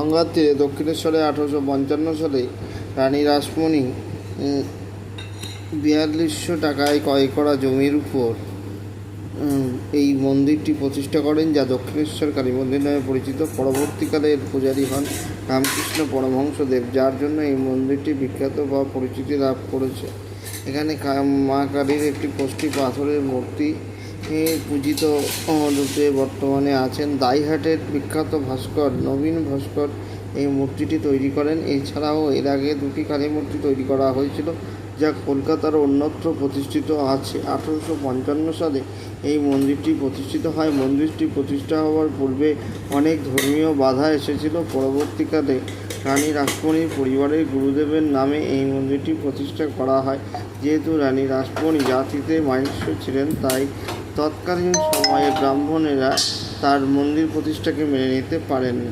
গঙ্গার তীরে দক্ষিণেশ্বরে 1855 সালে রানী রাসমণি 4200 টাকায় ক্রয় করা জমির উপর এই মন্দিরটি প্রতিষ্ঠা করেন, যা দক্ষিণেশ্বর কালী মন্দির নামে পরিচিত। পরবর্তীকালে এর পূজারী হন রামকৃষ্ণ পরমহংসদেব, যার জন্য এই মন্দিরটি বিখ্যাত বা পরিচিতি লাভ করেছে। এখানে মা কালীর একটি কষ্টি পাথরের মূর্তি পূজিত রূপে বর্তমানে আছেন। দাইহাটের বিখ্যাত ভাস্কর নবীন ভাস্কর এই মূর্তিটি তৈরি করেন। এছাড়াও এর আগে দুটি কালী মূর্তি তৈরি করা হয়েছিল, যা কলকাতার অন্যত্র প্রতিষ্ঠিত আছে। 1855 সালে এই মন্দিরটি প্রতিষ্ঠিত হয়। মন্দিরটি প্রতিষ্ঠা হওয়ার পূর্বে অনেক ধর্মীয় বাধা এসেছিল। পরবর্তীকালে রানী রাসমণির পরিবারের গুরুদেবের নামে এই মন্দিরটি প্রতিষ্ঠা করা হয়। যেহেতু রানী রাসমণি জাতিতে মাহিষ্য ছিলেন, তাই তৎকালীন সময়ে ব্রাহ্মণেরা তার মন্দির প্রতিষ্ঠাকে মেনে নিতে পারেননি।